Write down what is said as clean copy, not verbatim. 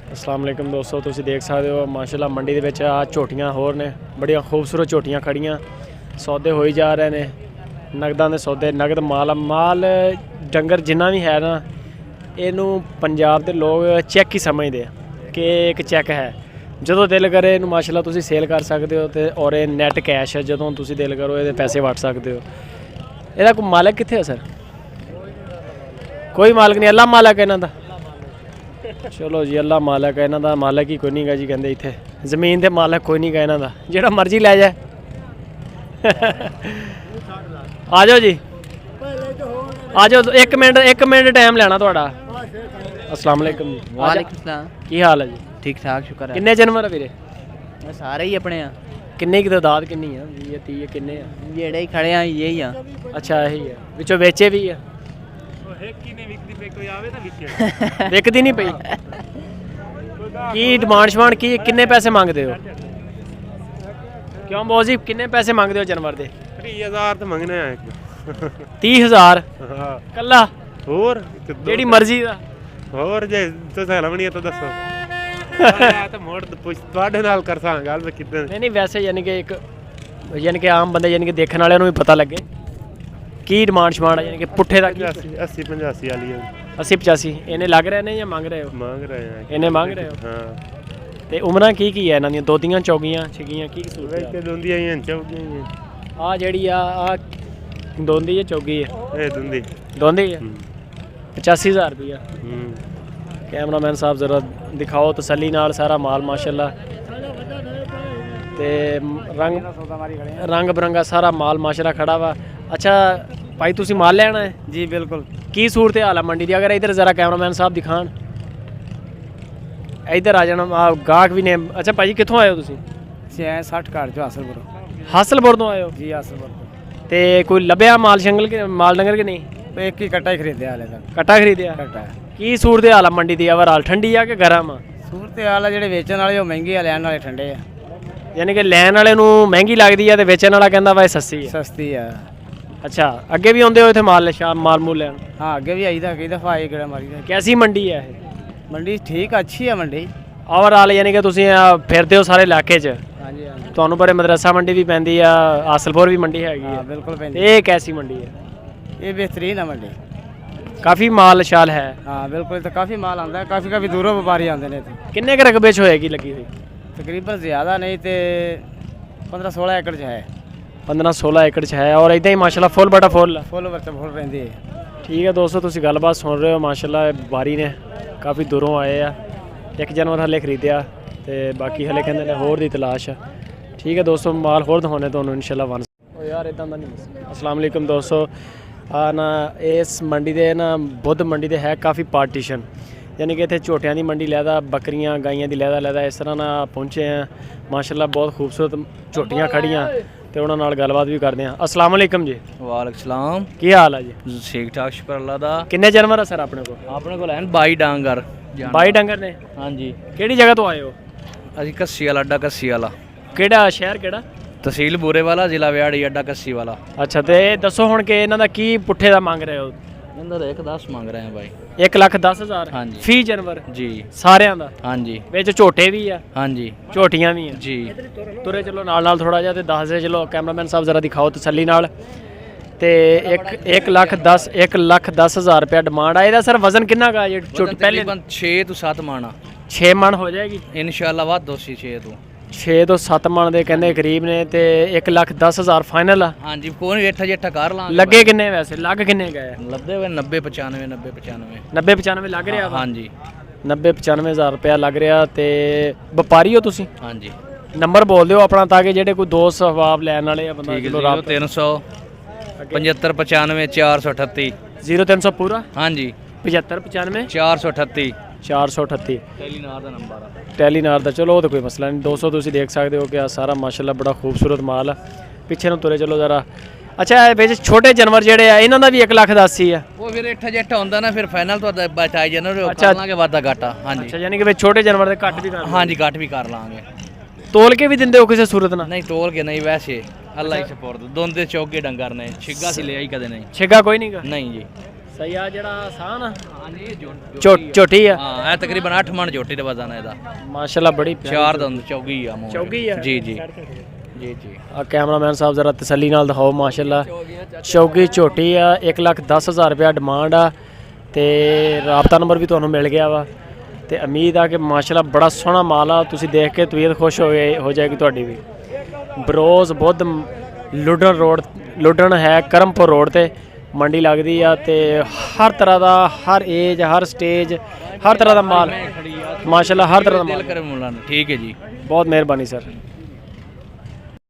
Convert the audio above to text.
अस्सलाम वालेकुम दोस्तों, तुसीं देख सकते हो माशाल्लाह मंडी दे विच आ झोटियां होर ने बड़ियां खूबसूरत झोटियां खड़ियां, सौदे होई जा रहे ने, नगदां दे सौदे, नगद माल डंगर जिन्ना भी है ना, इनू पंजाब दे लोग चैक ही समझदे कि एक चैक है। ਜਦੋਂ ਦਿਲ ਕਰੇ ਇਹਨੂੰ ਮਾਸ਼ਾਅੱਲਾ ਤੁਸੀਂ ਸੇਲ ਕਰ ਸਕਦੇ ਹੋ ਤੇ ਔਰ ਇਹ ਨੈਟ ਕੈਸ਼ ਹੈ, ਜਦੋਂ ਤੁਸੀਂ ਦਿਲ ਕਰੋ ਇਹਦੇ ਪੈਸੇ ਵਟ ਸਕਦੇ ਹੋ। ਇਹਦਾ ਕੋਈ ਮਾਲਕ ਕਿੱਥੇ ਹੈ ਸਰ? ਕੋਈ ਮਾਲਕ ਨਹੀਂ, ਅੱਲਾ ਮਾਲਕ ਹੈ ਇਹਨਾਂ ਦਾ। ਚਲੋ ਜੀ, ਅੱਲਾ ਮਾਲਕ ਹੈ ਇਹਨਾਂ ਦਾ, ਮਾਲਕ ਹੀ ਕੋਈ ਨਹੀਂ ਗਾ ਜੀ ਕਹਿੰਦੇ ਇੱਥੇ, ਜ਼ਮੀਨ ਦੇ ਮਾਲਕ ਕੋਈ ਨਹੀਂ ਗਾ ਇਹਨਾਂ ਦਾ, ਜਿਹੜਾ ਮਰਜ਼ੀ ਲੈ ਜਾਏ। ਆ ਜਾਓ ਜੀ, ਆ ਜਾਓ, 1 ਮਿੰਟ ਟਾਈਮ ਲੈਣਾ ਤੁਹਾਡਾ। अस्सलाम वालेकुम जी। वालेकुम सलाम। की हाल है जी? ठीक ठाक, शुक्र है। किन्ने जानवर है वीरे? सारे ही अपने हैं। किन्ने की तादाद किन्नी है? 20 30 किन्ने हैं? जेड़े ही खड़े हैं यही हैं। अच्छा यही है, विचों बेचे भी है? विकदी नहीं पई की डिमांड शमांड की किन्ने पैसे मांगते हो? क्यों बोल जी किन्ने पैसे मांगते हो जानवर दे? 30,000 तो मंगने हैं। 30,000 कल्ला? ਹੋਰ ਜਿਹੜੀ ਮਰਜ਼ੀ ਦਾ? ਹੋਰ ਜੇ ਤੁਸੀਂ ਲਵਣੀ ਹੈ ਤਾਂ ਦੱਸੋ। ਮੈਂ ਤਾਂ ਮੋੜ ਪੁੱਛ ਤੁਹਾਡੇ ਨਾਲ ਕਰ ਸਾਂ ਗੱਲ ਮੈਂ ਕਿੱਦਾਂ। ਨਹੀਂ ਵੈਸੇ ਯਾਨੀ ਕਿ ਆਮ ਬੰਦੇ ਯਾਨੀ ਕਿ ਦੇਖਣ ਵਾਲਿਆਂ ਨੂੰ ਵੀ ਪਤਾ ਲੱਗੇ ਕੀ ਡਿਮਾਂਡ ਸ਼ਮਾਂਡ ਹੈ, ਯਾਨੀ ਕਿ ਪੁੱਠੇ ਦਾ 80 85 ਵਾਲੀ ਹੈ। 80 85 ਇਹਨੇ ਲੱਗ ਰਹੇ ਨੇ ਜਾਂ ਮੰਗ ਰਹੇ ਹੋ? ਮੰਗ ਰਹੇ ਆ। ਇਹਨੇ ਮੰਗ ਰਹੇ ਹੋ? ਹਾਂ। ਤੇ ਉਮਰਾਂ ਕੀ ਹੈ ਇਹਨਾਂ ਦੀਆਂ? ਦੋਦੀਆਂ ਚੌਗੀਆਂ ਛਗੀਆਂ ਕੀ ਸੂਰਤ ਵੇਖ ਕੇ ਦੁੰਦੀਆਂ ਹੀ ਚੌਕੀਆਂ। ਆ ਜਿਹੜੀ ਆ ਦੋਂਦੀ ਹੈ ਚੌਗੀ ਹੈ? ਇਹ ਦੁੰਦੀ ਦੋਂਦੀ ਹੈ। 85,000 रुपया। कैमरामैन साहब ज़रा दिखाओ तसल्ली नाल सारा माल माशाल्लाह, ते रंग बिरंगा सारा माल माशाल्लाह खड़ा वा। अच्छा भाई तुसी माल लेना है जी बिल्कुल। की सूरत हाल है मंडी दी? अगर इधर ज़रा कैमरामैन साहब दिखान, इधर आ जाना, गाहक भी ने। अच्छा भाई कित्थों आए हो तुसी? 60 घाट जो हासलपुर। हासलपुर तो आए हो? जी हासलपुर। ते कोई लभ्या माल शंगल के माल डंगर के नहीं? एक ही कट्टा ही खरीदया हाले तक। कट्टा खरीदया? कट्टा। की सूरत हाल है मंडी दी? ओवरऑल ठंडी आ कि गर्म आ? सूरत हाल है, जेडे वेचण वाले महंगे आ, लैण वाले ठंडे आ। यानी कि लैन वाले नूं महंगी लगदी है ते वेचण वाला कहंदा वा सस्ती है। सस्ती है। अच्छा अगे भी आउंदे हो इत्थे माल मूल लैन? हाँ अगे भी आई था, कई दफा आई गड़ा मारी था। कैसी मंडी है? मंडी ठीक अच्छी है मंडी ओवरऑल, यानी कि तुसीं फिरदे हो सारे इलाके च? हाँ जी हाँ जी। तुहानूं पर मदरसा मंडी भी पैंदी आ, हासलपुर भी मंडी हैगी है? बिल्कुल पैंदी। ये कैसी मंडी है? ये बेहतरीन है मंडी, काफ़ी माल शाल है? हाँ बिल्कुल। तो काफ़ी माल आता है, काफ़ी दूरों व्यापारी आते हैं इत्थे। किन्ने के रकबे च होएगी लगी हुई? तकरीबन ज़्यादा नहीं तो 15-16 एकड़ च है। 15-16 एकड़ च है, और इदां ही माशाल्लाह फुल बटा फुल वर्चा फुल रहिंदी है। ठीक है दोस्तों, तुसीं गलबात सुन रहे हो माशाल्लाह, बारी ने काफ़ी दूरों आए आ, एक जानवर हले खरीदया ते बाकी हले कहंदे ने होर दी तलाश है। ठीक है दोस्तों, माल होर दिखाने तुहानूं इंशाल्लाह वन। ओ यार इदां दा नहीं। अस्सलाम वालेकुम दोस्तों, ना इस मंडी दे ना बुद्ध मंडी दे है काफ़ी पार्टीशन, यानी कि इत्थे झोटियां दी मंडी लैदा, बकरियां गाइयां दी लैदा इस तरह ना पहुँचे हैं माशाल्लाह। बहुत खूबसूरत झोटियां खड़ियां ते उन्हां नाल गलबात भी करदे हैं। अस्सलाम वालेकुम जी। वालेकुम सलाम। की हाल है जी? ठीक ठाक, शुक्र अल्लाह दा। किन्ने जानवर है सर अपने को? अपने को 22 डांगर। 22 डंगर ने? हाँ जी। किहड़ी जगह तो आए हो? असी कस्सी वाला, अड्डा कस्सी वाला। ਕਿਹੜਾ ਸ਼ਹਿਰ ਕਿਹੜਾ? तहसील बूरे वाला, जिला व्याड़ी, अड्डा कस्सी वाला। ਅੱਛਾ ਤੇ ਦੱਸੋ ਹੁਣ ਕਿ ਇਹਨਾਂ ਦਾ ਕੀ ਪੁੱਠੇ ਦਾ ਮੰਗ ਰਹੇ ਹੋ? अंदर 1,10 मांग रहे हैं भाई। 1,10,000 हाँ जी। ਫੀ ਜਾਨਵਰ जी ਸਾਰਿਆਂ ਦਾ? हाँ जी ਵਿੱਚ ਝੋਟੇ ਵੀ ਆ? हाँ जी ਝੋਟੀਆਂ ਵੀ ਆ? जी। ਤੁਰੇ ਚਲੋ ਨਾਲ ਥੋੜਾ ਜਿਹਾ ਤੇ ਦੱਸ ਦੇ ਚਲੋ, ਕੈਮਰਾਮੈਨ ਸਾਹਿਬ ਜ਼ਰਾ ਦਿਖਾਓ ਤਸੱਲੀ ਨਾਲ। ਤੇ 1,10,000 ਰੁਪਇਆ ਡਿਮਾਂਡ ਆ। ਇਹਦਾ ਸਰ ਵਜ਼ਨ ਕਿੰਨਾ ਕਾ? ਝੋਟੀ ਪਹਿਲੇ 6 ਤੋਂ 7 माना 6 ਮਣ ਹੋ ਜਾਏਗੀ इंशाल्लाह। वाद 6 ਤੋਂ 6 ਤੋਂ 7 ਮਣ ਦੇ ਕਹਿੰਦੇ ਕਰੀਬ ਨੇ। ਤੇ 1,10,000 ਫਾਈਨਲ ਆ? हाँ जी। कोई रेठा जेठा कर लांगे। ਲੱਗੇ ਕਿੰਨੇ ਵੈਸੇ? ਲੱਗ ਕਿੰਨੇ ਗਏ? लब्धे हुए 90 95 90 95 90-95 ਲੱਗ ਰਿਹਾ ਵਾ? हाँ जी 90-95,000 ਰੁਪਇਆ ਲੱਗ ਰਿਹਾ। ਤੇ ਵਪਾਰੀ ਹੋ ਤੁਸੀਂ? हाँ जी। ਨੰਬਰ ਬੋਲ ਦਿਓ ਆਪਣਾ ਤਾਂ ਕਿ ਜਿਹੜੇ ਕੋਈ ਦੋਸਤ ਹਵਾਬ ਲੈਣ ਵਾਲੇ ਆ ਬੰਦਾ ठीक है। ਚਲੋ 300 75 95 438। 0300 ਪੂਰਾ? हाँ जी 75 95 438 438 टेलीनार ਦਾ ਨੰਬਰ ਆ। ਟੈਲੀਨਾਰ ਦਾ। ਚਲੋ ਉਹ ਤਾਂ ਕੋਈ ਮਸਲਾ ਨਹੀਂ। 200 ਤੁਸੀਂ ਦੇਖ ਸਕਦੇ ਹੋ ਕਿ ਆ ਸਾਰਾ ਮਾਸ਼ਾਅੱਲਾ ਬੜਾ ਖੂਬਸੂਰਤ ਮਾਲ ਆ। ਪਿੱਛੇ ਨੂੰ ਤੁਰੇ ਚਲੋ ਜ਼ਰਾ। ਅੱਛਾ ਇਹ ਵਿੱਚ ਛੋਟੇ ਜਾਨਵਰ ਜਿਹੜੇ ਆ ਇਹਨਾਂ ਦਾ ਵੀ 1,80,000 ਆ? ਉਹ ਫਿਰ ਰੇਠਾ ਜੇਠਾ ਹੁੰਦਾ ਨਾ, ਫਿਰ ਫਾਈਨਲ ਤੁਹਾਡਾ ਬਚਾਈ ਜਾਣਾ, ਉਹ ਅੱਛਾ। ਕਰ ਲਾਂਗੇ ਵਾਧਾ ਘਾਟਾ। ਹਾਂਜੀ ਅੱਛਾ ਯਾਨੀ ਕਿ ਵਿੱਚ ਛੋਟੇ ਜਾਨਵਰ ਦੇ ਘੱਟ ਵੀ ਕਰ ਹਾਂਜੀ ਘੱਟ ਵੀ ਕਰ ਲਾਂਗੇ। ਤੋਲ ਕੇ ਵੀ ਦਿੰਦੇ ਹੋ ਕਿਸੇ ਸੂਰਤ ਨਾਲ? ਨਹੀਂ ਤੋਲ ਕੇ ਨਹੀਂ, ਵੈਸੇ ਅੱਲਾ ਹੀ ਸਪੋਰਟ। ਦੋਂਦੇ ਚੌਗੇ ਡੰਗਰ ਨੇ, ਛਿੱਗਾ ਸੀ ਲਿਆ ਹੀ ਕਦੇ ਨਹੀਂ। ਛਿੱਗਾ ਕੋਈ ਨਹੀਂਗਾ? ਨਹੀਂ ਜੀ। ਸਹੀ ਆ ਜਿਹੜਾ ਸਾਨ ਹਾਂਜੀ ਝੋਟੀ ਆ ਹਾਂ ਇਹ ਤਕਰੀਬਨ 8 ਮਣ ਝੋਟੀ ਦਾ ਵਜ਼ਨ ਹੈ ਇਹਦਾ ਮਾਸ਼ਾਅੱਲਾ ਬੜੀ ਚਾਰ ਦੰਦ ਚੌਗੀ ਆ ਮੂੰਹ ਚੌਗੀ ਆ ਜੀ ਜੀ ਜੀ ਜੀ ਆ ਕੈਮਰਾਮੈਨ ਸਾਹਿਬ ਜ਼ਰਾ ਤਸੱਲੀ ਨਾਲ ਦਿਖਾਓ ਮਾਸ਼ਾਅੱਲਾ ਚੌਗੀ ਝੋਟੀ ਆ 1,10,000 ਰੁਪਇਆ ਡਿਮਾਂਡ ਆ ਤੇ ਰਾਬਤਾ ਨੰਬਰ ਵੀ ਤੁਹਾਨੂੰ ਮਿਲ ਗਿਆ ਵਾ ਤੇ ਉਮੀਦ ਆ ਕਿ ਮਾਸ਼ਾਅੱਲਾ ਬੜਾ ਸੋਹਣਾ ਮਾਲ ਆ ਤੁਸੀਂ ਦੇਖ ਕੇ ਤਬੀਅਤ ਖੁਸ਼ ਹੋ ਜਾਏਗੀ ਤੁਹਾਡੀ ਵੀ ਬਰੋਜ਼ ਬੁੱਧ ਲੁੱਡਣ ਹੈ ਕਰਮਪੁਰ ਰੋਡ ਤੇ ਮੰਡੀ ਲੱਗਦੀ ਆ ਤੇ ਹਰ ਤਰ੍ਹਾਂ ਦਾ ਹਰ ਏਜ ਹਰ ਸਟੇਜ ਹਰ ਤਰ੍ਹਾਂ ਦਾ ਮਾਲ ਮਾਸ਼ਾਅੱਲਾ ਹਰ ਤਰ੍ਹਾਂ ਦਾ ਮਾਲ ਦਿਲ ਕਰੇ ਮੁੱਲਾਂ ਠੀਕ ਹੈ ਜੀ ਬਹੁਤ ਮਿਹਰਬਾਨੀ ਸਰ